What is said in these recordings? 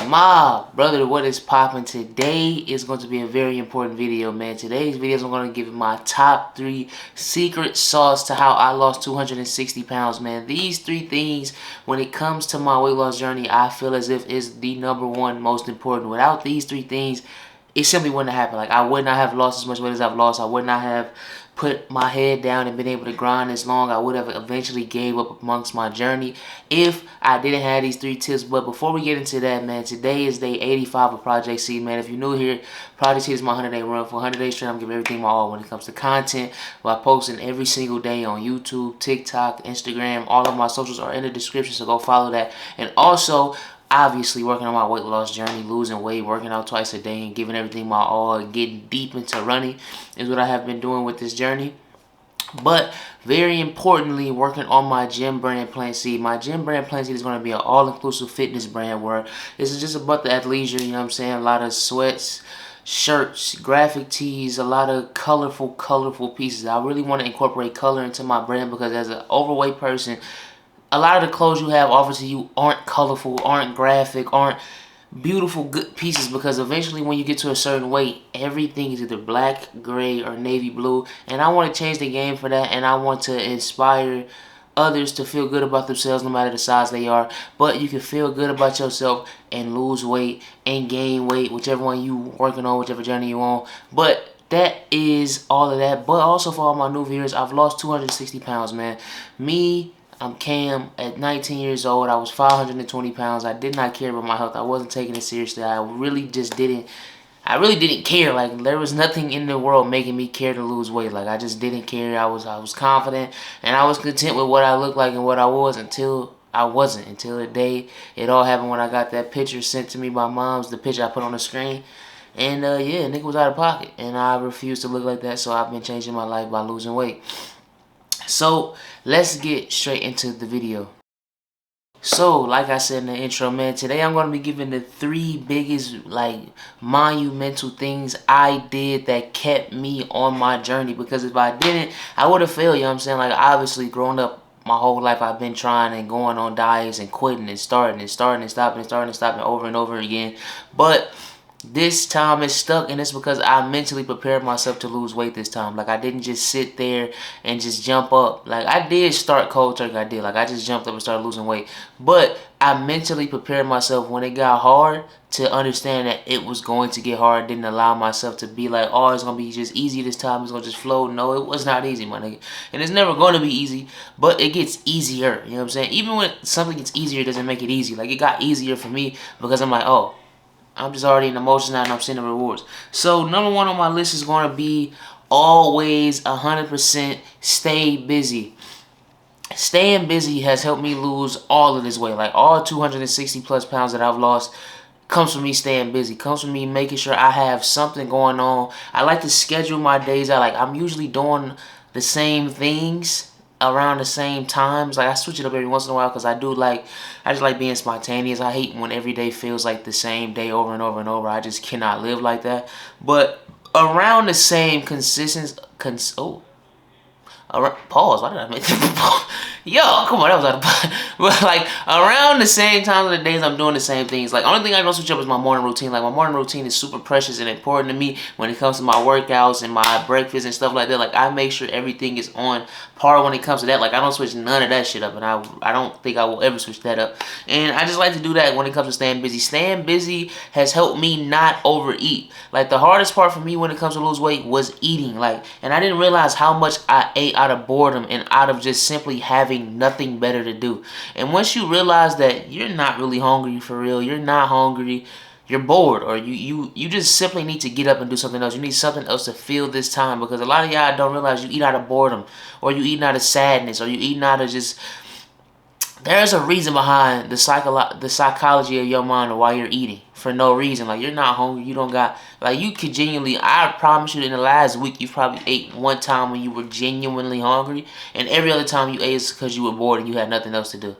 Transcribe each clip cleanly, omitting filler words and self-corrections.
My brother, what is popping? Today is going to be a very important video, man. Today's video is going to give you my top 3 secret sauce to how I lost 260 pounds, man. These 3 things, when it comes to my weight loss journey, I feel as if is the #1 most important. Without these 3 things, it simply wouldn't happen. Like, I would not have lost as much weight as I've lost. I would not have put my head down and been able to grind as long. I would have eventually gave up amongst my journey if I didn't have these 3 tips. But before we get into that, man, today is day 85 of Project Seed, man. If you're new here, Project Seed is my 100-day run. For 100 days straight, I'm giving everything my all when it comes to content. By posting every single day on YouTube, TikTok, Instagram. All of my socials are in the description, so go follow that. And also, obviously working on my weight loss journey, losing weight, working out twice a day, and giving everything my all, and getting deep into running is what I have been doing with this journey. But very importantly, working on my gym brand, Plant Seed. My gym brand, Plant Seed, is going to be an all-inclusive fitness brand where this is just about the athleisure, you know what I'm saying? A lot of sweats, shirts, graphic tees, a lot of colorful pieces. I really want to incorporate color into my brand because as an overweight person, a lot of the clothes you have offered to you aren't colorful, aren't graphic, aren't beautiful, good pieces, because eventually when you get to a certain weight, everything is either black, gray, or navy blue. And I want to change the game for that, and I want to inspire others to feel good about themselves no matter the size they are. But you can feel good about yourself and lose weight and gain weight, whichever one you working on, whichever journey you on. But that is all of that. But also for all my new viewers, I've lost 260 pounds, man. I'm Cam. At 19 years old, I was 520 pounds. I did not care about my health. I wasn't taking it seriously. I really didn't care. Like, there was nothing in the world making me care to lose weight. Like, I just didn't care. I was confident, and I was content with what I looked like and what I was until I wasn't. Until the day it all happened when I got that picture sent to me by moms, the picture I put on the screen. And, yeah, nigga was out of pocket. And I refused to look like that, so I've been changing my life by losing weight. So, let's get straight into the video. So, like I said in the intro, man, today I'm going to be giving the 3 biggest, like, monumental things I did that kept me on my journey. Because if I didn't, I would have failed, you know what I'm saying? Like, obviously, growing up my whole life, I've been trying and going on diets and quitting and starting and stopping over and over again. But this time it's stuck, and it's because I mentally prepared myself to lose weight this time. Like, I didn't just sit there and just jump up. Like, I did start cold turkey. I just jumped up and started losing weight. But I mentally prepared myself when it got hard to understand that it was going to get hard. Didn't allow myself to be like, oh, it's going to be just easy this time. It's going to just flow. No, it was not easy, my nigga. And it's never going to be easy, but it gets easier. You know what I'm saying? Even when something gets easier, it doesn't make it easy. Like, it got easier for me because I'm like, oh, I'm just already in the motions now and I'm seeing the rewards. So, #1 on my list is going to be always 100% stay busy. Staying busy has helped me lose all of this weight. Like, all 260 plus pounds that I've lost comes from me staying busy. Comes from me making sure I have something going on. I like to schedule my days out. Like, I'm usually doing the same things around the same times. Like, I switch it up every once in a while because I just like being spontaneous. I hate when every day feels like the same day over and over and over. I just cannot live like that. But around the same consistency, pause. Why did I make that? Yo, come on, that was out of pause. But like, around the same time of the days, I'm doing the same things. Like, only thing I don't switch up is my morning routine. Like, my morning routine is super precious and important to me when it comes to my workouts and my breakfast and stuff like that. Like, I make sure everything is on par when it comes to that. Like, I don't switch none of that shit up, and I don't think I will ever switch that up. And I just like to do that when it comes to staying busy. Staying busy has helped me not overeat. Like, the hardest part for me when it comes to lose weight was eating. Like, and I didn't realize how much I ate out of boredom and out of just simply having nothing better to do. And once you realize that you're not really hungry for real, you're not hungry, you're bored, or you just simply need to get up and do something else. You need something else to fill this time, because a lot of y'all don't realize you eat out of boredom, or you eating out of sadness, or you eating out of just... There's a reason behind the psychology of your mind of why you're eating for no reason. Like, you're not hungry. You don't got... Like, you could genuinely... I promise you, in the last week, you probably ate one time when you were genuinely hungry. And every other time you ate is because you were bored and you had nothing else to do.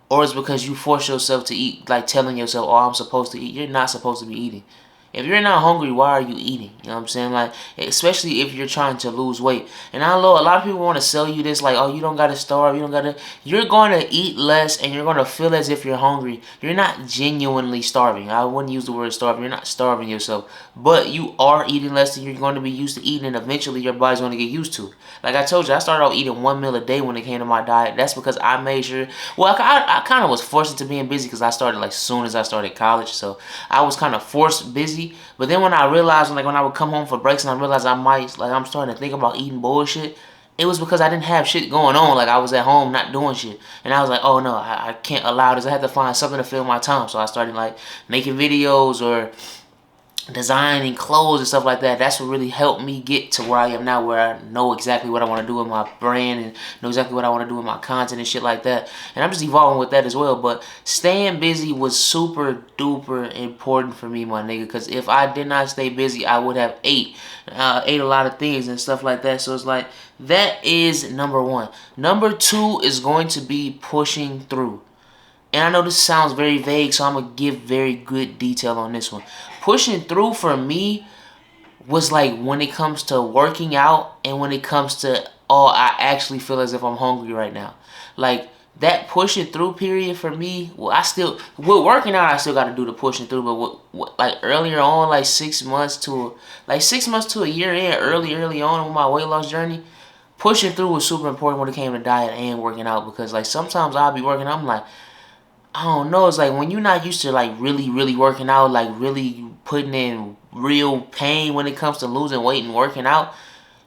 Or it's because you force yourself to eat, like telling yourself, oh, I'm supposed to eat. You're not supposed to be eating. If you're not hungry, why are you eating? You know what I'm saying? Like, especially if you're trying to lose weight. And I know a lot of people want to sell you this, like, oh, you don't gotta starve, you don't gotta. You're gonna eat less, and you're gonna feel as if you're hungry. You're not genuinely starving. I wouldn't use the word starving. You're not starving yourself, but you are eating less than you're going to be used to eating, and eventually your body's gonna get used to it. Like I told you, I started out eating 1 meal a day when it came to my diet. That's because I made sure. Well, I kind of was forced into being busy because I started like soon as I started college, so I was kind of forced busy. But then when I realized, like when I would come home for breaks and I realized I might, like I'm starting to think about eating bullshit, it was because I didn't have shit going on. Like I was at home not doing shit. And I was like, oh no, I can't allow this. I had to find something to fill my time. So I started like making videos or designing clothes and stuff like that. That's what really helped me get to where I am now, where I know exactly what I want to do with my brand and know exactly what I want to do with my content and shit like that. And I'm just evolving with that as well. But staying busy was super duper important for me, my nigga, because if I did not stay busy, I would have ate a lot of things and stuff like that. So it's like, that is number one. Number two is going to be pushing through. And I know this sounds very vague, so I'm going to give very good detail on this one. Pushing through for me was like when it comes to working out and when it comes to, oh, I actually feel as if I'm hungry right now. Like, that pushing through period for me, well, with working out, I still got to do the pushing through. But like earlier on, like 6 months to a year in, early on with my weight loss journey, pushing through was super important when it came to diet and working out. Because like sometimes I'll be working, I'm like, I don't know, it's like when you're not used to like really working out, like really putting in real pain when it comes to losing weight and working out,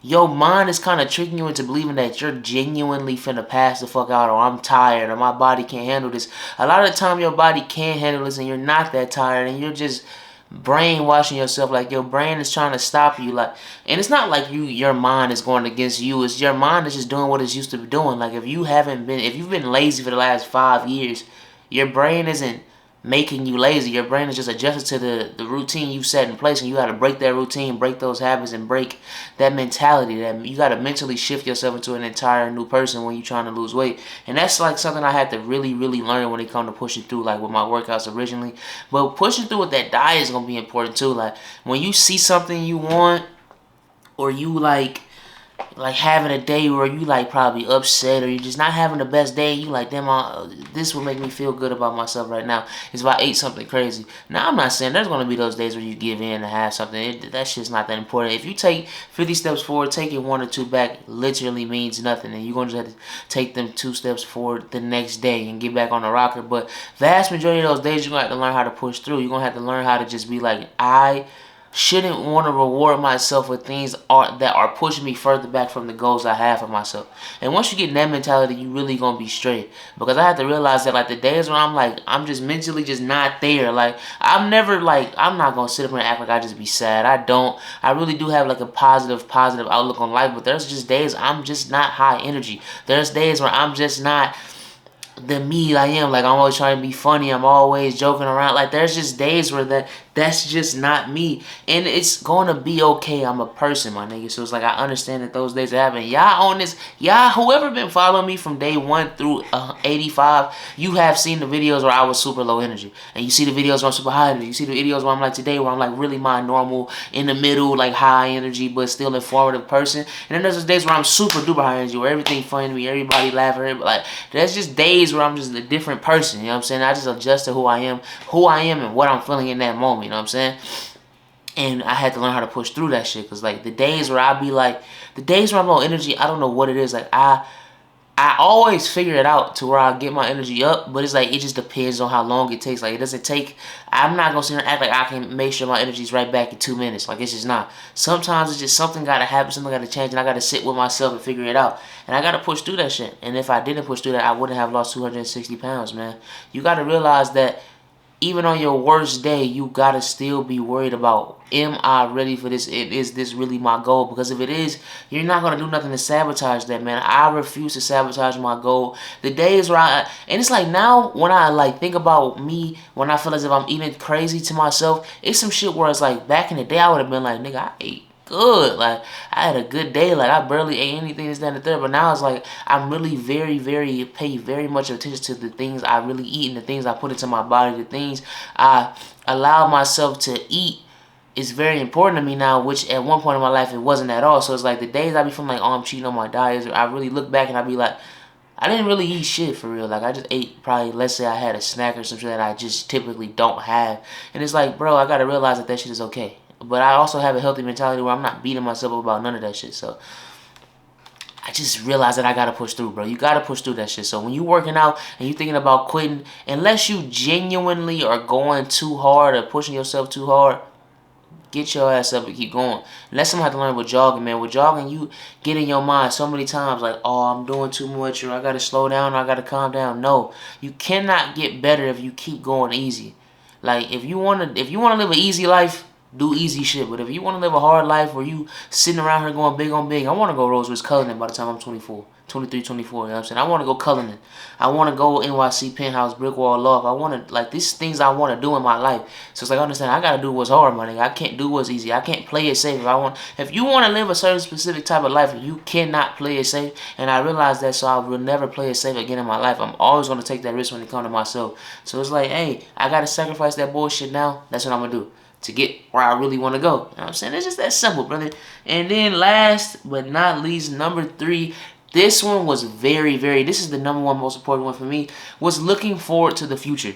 your mind is kind of tricking you into believing that you're genuinely finna pass the fuck out, or I'm tired, or my body can't handle this. A lot of the time your body can't handle this and you're not that tired and you're just brainwashing yourself. Like your brain is trying to stop you, like, and it's not like your mind is going against you, it's your mind is just doing what it's used to be doing. Like if you've been lazy for the last 5 years, your brain isn't making you lazy. Your brain is just adjusted to the routine you set in place, and you got to break that routine, break those habits, and break that mentality. That you got to mentally shift yourself into an entire new person when you're trying to lose weight. And that's like something I had to really learn when it comes to pushing through, like with my workouts originally. But pushing through with that diet is gonna be important too. Like when you see something you want, or you like having a day where you like probably upset, or you're just not having the best day, you like, damn, this will make me feel good about myself right now, is if I ate something crazy. Now I'm not saying there's going to be those days where you give in and have something. That shit's not that important. If you take 50 steps forward, taking 1 or 2 back literally means nothing, and you're going to have to take them 2 steps forward the next day and get back on the rocker. But vast majority of those days, you're going to have to learn how to push through. You're going to have to learn how to just be like, I shouldn't want to reward myself with things that are pushing me further back from the goals I have for myself. And once you get in that mentality, you really gonna be straight. Because I have to realize that like the days when I'm like, I'm just mentally just not there. Like I'm not gonna sit up here and act like I just be sad. I really do have like a positive outlook on life. But there's just days I'm just not high energy. There's days where I'm just not the me I am. Like I'm always trying to be funny, I'm always joking around. Like there's just days where that's just not me, and it's gonna be okay. I'm a person, my nigga. So it's like I understand that those days happen. Y'all on this, y'all whoever been following me from day 1 through 85, you have seen the videos where I was super low energy, and you see the videos where I'm super high energy. You see the videos where I'm like today, where I'm like really my normal in the middle, like high energy but still informative person. And then there's those days where I'm super duper high energy, where everything funny to me, everybody laughing, like there's just days where I'm just a different person. You know what I'm saying? I just adjust to who I am, and what I'm feeling in that moment. You know what I'm saying? And I had to learn how to push through that shit. Cause like the days where I'm low energy, I don't know what it is. Like I always figure it out to where I get my energy up, but it's like it just depends on how long it takes. Like it doesn't take. I'm not gonna sit here and act like I can make sure my energy's right back in 2 minutes. Like it's just not. Sometimes it's just something gotta happen, something gotta change, and I gotta sit with myself and figure it out. And I gotta push through that shit. And if I didn't push through that, I wouldn't have lost 260 pounds, man. You gotta realize that even on your worst day, you gotta still be worried about, am I ready for this? Is this really my goal? Because if it is, you're not gonna do nothing to sabotage that, man. I refuse to sabotage my goal. The days where and it's like now when I like think about me, when I feel as if I'm eating crazy to myself, it's some shit where it's like back in the day I would have been like, nigga, I ate good. Like I had a good day. Like I barely ate anything, this, that, and the third. But now it's like I'm really pay very much attention to the things I really eat and the things I put into my body, the things I allow myself to eat is very important to me now, which at one point in my life it wasn't at all. So it's like the days I be feeling like, oh, I'm cheating on my diet, I really look back and I be like, I didn't really eat shit for real. Like, I just ate probably, let's say I had a snack or some shit that I just typically don't have. And it's like, bro, I gotta realize that that shit is okay. But I also have a healthy mentality where I'm not beating myself up about none of that shit. So I just realized that I gotta push through, bro. You gotta push through that shit. So when you working out and you thinking about quitting, unless you genuinely are going too hard or pushing yourself too hard, get your ass up and keep going. And that's something I have to learn with jogging, man. With jogging, you get in your mind so many times like, oh, I'm doing too much, or I gotta slow down, or I gotta calm down. No, you cannot get better if you keep going easy. Like, if you wanna live an easy life, do easy shit. But if you want to live a hard life where you sitting around here going big on big, I want to go Rose Cullinan by the time I'm 24, 23, 24, you know what I'm saying? I want to go Cullinan. I want to go NYC Penthouse, Brick Wall Loft. I want to, like, these things I want to do in my life. So it's like, I understand, I got to do what's hard, my nigga. I can't do what's easy. I can't play it safe. If you want to live a certain specific type of life, you cannot play it safe. And I realize that, so I will never play it safe again in my life. I'm always going to take that risk when it comes to myself. So it's like, hey, I got to sacrifice that bullshit now. That's what I'm going to do to get where I really want to go. You know what I'm saying? It's just that simple, brother. And then last but not least, number 3, this one was this is the number 1 most important one for me, was looking forward to the future.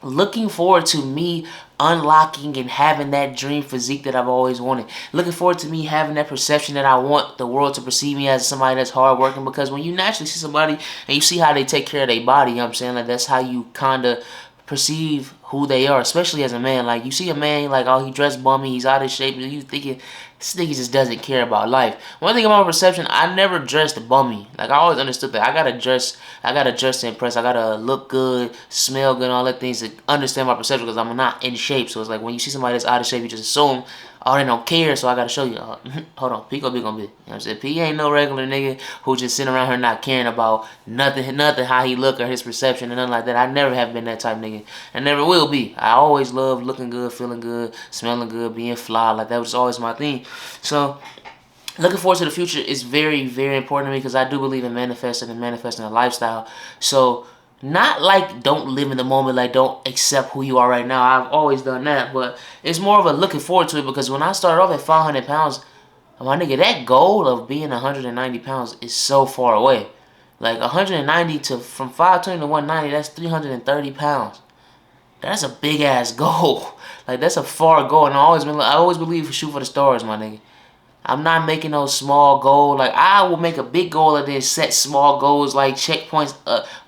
Looking forward to me unlocking and having that dream physique that I've always wanted. Looking forward to me having that perception that I want the world to perceive me as somebody that's hardworking. Because when you naturally see somebody and you see how they take care of their body, you know what I'm saying? Like, that's how you kind of perceive who they are, especially as a man. Like, you see a man like, oh, he dressed bummy, he's out of shape, and you thinking, this nigga just doesn't care about life. One thing about my perception, I never dressed bummy. Like, I always understood that I gotta dress to impress. I gotta look good, smell good, all that things to understand my perception, because I'm not in shape. So it's like, when you see somebody that's out of shape, you just assume, oh, they don't care, so I gotta show you. Hold on, P gonna be gonna be. You know what I'm saying? P ain't no regular nigga who just sitting around here not caring about nothing, how he look or his perception and nothing like that. I never have been that type nigga, and never will be. I always love looking good, feeling good, smelling good, being fly. Like, that was always my thing. So looking forward to the future is very, very important to me, because I do believe in manifesting a lifestyle. So not like don't live in the moment, like don't accept who you are right now. I've always done that, but it's more of a looking forward to it, because when I started off at 500 pounds, my nigga, that goal of being 190 pounds is so far away. Like, 190 to, from 520 to 190, that's 330 pounds. That's a big ass goal. Like, that's a far goal, and I always believe shoot for the stars, my nigga. I'm not making no small goal. Like, I will make a big goal and then set small goals, like checkpoints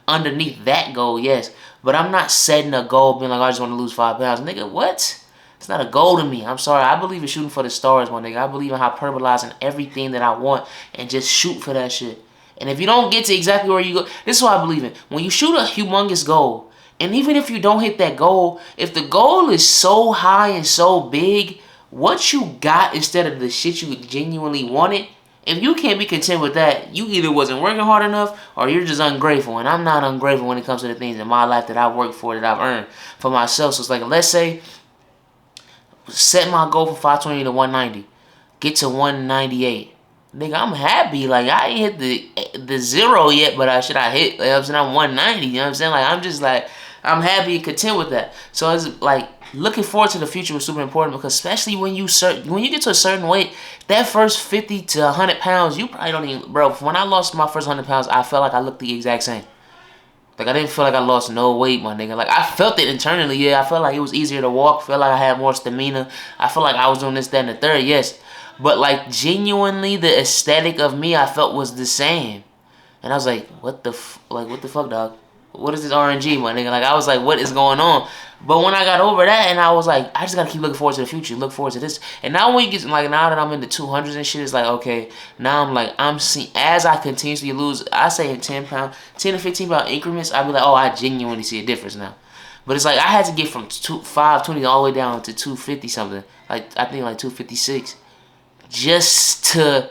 underneath that goal, yes. But I'm not setting a goal being like, I just want to lose 5 pounds. Nigga, what? It's not a goal to me. I'm sorry. I believe in shooting for the stars, my nigga. I believe in hyperbolizing everything that I want and just shoot for that shit. And if you don't get to exactly where you go, this is what I believe in. When you shoot a humongous goal, and even if you don't hit that goal, if the goal is so high and so big, what you got instead of the shit you genuinely wanted, if you can't be content with that, you either wasn't working hard enough or you're just ungrateful. And I'm not ungrateful when it comes to the things in my life that I've worked for, that I've earned for myself. So it's like, let's say, set my goal from 520 to 190. Get to 198. Nigga, I'm happy. Like, I ain't hit the 0 yet, but I hit, you know what I'm saying, I'm 190, you know what I'm saying? Like, I'm just like, I'm happy and content with that. So it's like, looking forward to the future was super important, because especially when you get to a certain weight, that first 50 to 100 pounds, you probably don't even, bro, when I lost my first 100 pounds, I felt like I looked the exact same. Like, I didn't feel like I lost no weight, my nigga. Like, I felt it internally, yeah. I felt like it was easier to walk. I felt like I had more stamina. I felt like I was doing this, that, and the third, yes. But, like, genuinely, the aesthetic of me, I felt was the same. And I was like, what the fuck, dog? What is this RNG, my nigga? Like, I was like, what is going on? But when I got over that, and I was like, I just gotta keep looking forward to the future, look forward to this. And now when you get, like, now that I'm in the 200s and shit, it's like, okay, now I'm like, I'm seeing, as I continuously lose, I say in 10 to 15 pound increments, I'd be like, oh, I genuinely see a difference now. But it's like, I had to get from 520 all the way down to 250 something. Like, I think like 256. Just to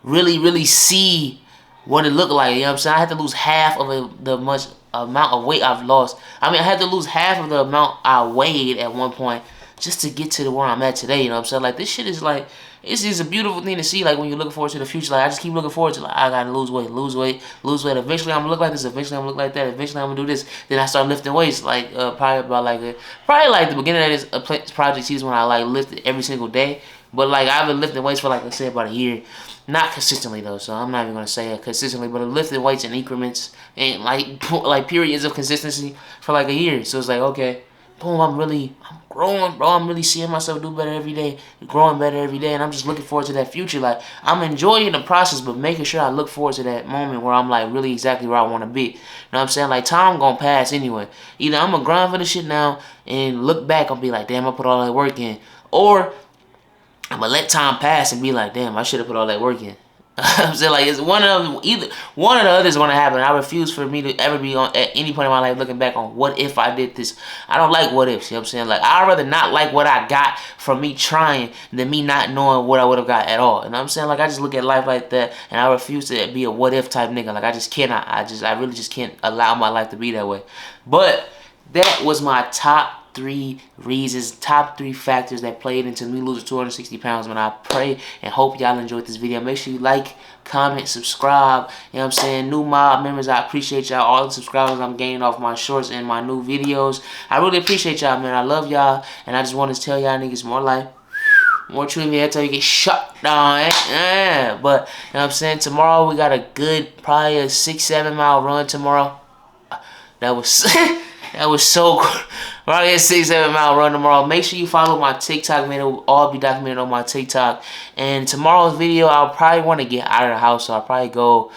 really, really see what it looked like, you know what I'm saying? I had to lose half of the amount of weight I've lost. I mean, I had to lose half of the amount I weighed at one point just to get to the where I'm at today. You know what I'm saying? Like, this shit is like, it's just a beautiful thing to see. Like, when you're looking forward to the future, like, I just keep looking forward to, like, I gotta lose weight, lose weight, lose weight. Eventually, I'm gonna look like this. Eventually, I'm gonna look like that. Eventually, I'm gonna do this. Then I start lifting weights. Like, probably about like the beginning of this project season when I like lifted every single day. But like, I've been lifting weights for like, let's say about a year. Not consistently though, so I'm not even gonna say it consistently, but I'm lifting weights in increments and like periods of consistency for like a year. So it's like, okay, boom, I'm growing, bro. I'm really seeing myself do better every day, growing better every day, and I'm just looking forward to that future. Like, I'm enjoying the process, but making sure I look forward to that moment where I'm like really exactly where I want to be. You know what I'm saying? Like, time gonna pass anyway. Either I'm gonna grind for the shit now and look back and be like, damn, I put all that work in, or I'm gonna let time pass and be like, damn, I should have put all that work in. I'm saying, like, it's one of the other is gonna happen. I refuse for me to ever be on at any point in my life looking back on what if I did this. I don't like what ifs. You know what I'm saying? Like, I'd rather not like what I got from me trying than me not knowing what I would have got at all. You know what I'm saying? Like, I just look at life like that, and I refuse to be a what if type nigga. Like, I just cannot. I really just can't allow my life to be that way. But that was my top 3 reasons, top 3 factors that played into me losing 260 pounds, man. I pray and hope y'all enjoyed this video. Make sure you like, comment, subscribe. You know what I'm saying? New mob members, I appreciate y'all. All the subscribers I'm gaining off my shorts and my new videos. I really appreciate y'all, man. I love y'all, and I just want to tell y'all niggas more life, more true in me until you get shut down, eh? But, you know what I'm saying? Tomorrow we got a good, probably a 6-7 mile run tomorrow. That was that was so cool. Probably a 6-7 mile run tomorrow. Make sure you follow my TikTok, man. It will all be documented on my TikTok. And tomorrow's video, I'll probably want to get out of the house, so I'll probably go,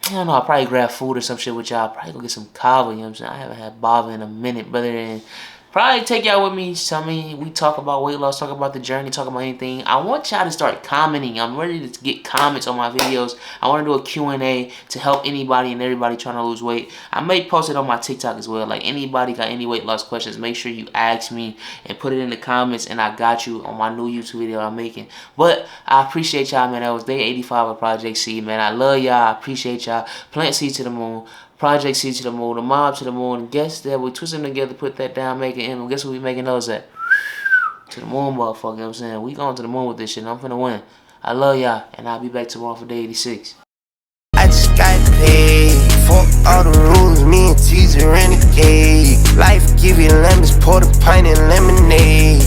I don't know, I'll probably grab food or some shit with y'all. I'll probably go get some kava, you know what I'm saying? I haven't had bava in a minute, brother. And probably take y'all with me. Tell me, we talk about weight loss, talk about the journey, talk about anything. I want y'all to start commenting. I'm ready to get comments on my videos. I want to do a Q&A to help anybody and everybody trying to lose weight. I may post it on my TikTok as well. Like, anybody got any weight loss questions, make sure you ask me and put it in the comments, and I got you on my new YouTube video I'm making. But I appreciate y'all, man. That was day 85 of Project Seed, man. I love y'all. I appreciate y'all. Plant seed to the moon. Project Seed to the moon, the mob to the moon. Guess that we twist them together, put that down, make it in. Guess what we making those at? To the moon, motherfucker. You know what I'm saying? We going to the moon with this shit, and I'm finna win. I love y'all, and I'll be back tomorrow for day 86. I just got paid. Fuck all the rules, me and T's are renegade. Life give you lemons, pour the pint in lemonade.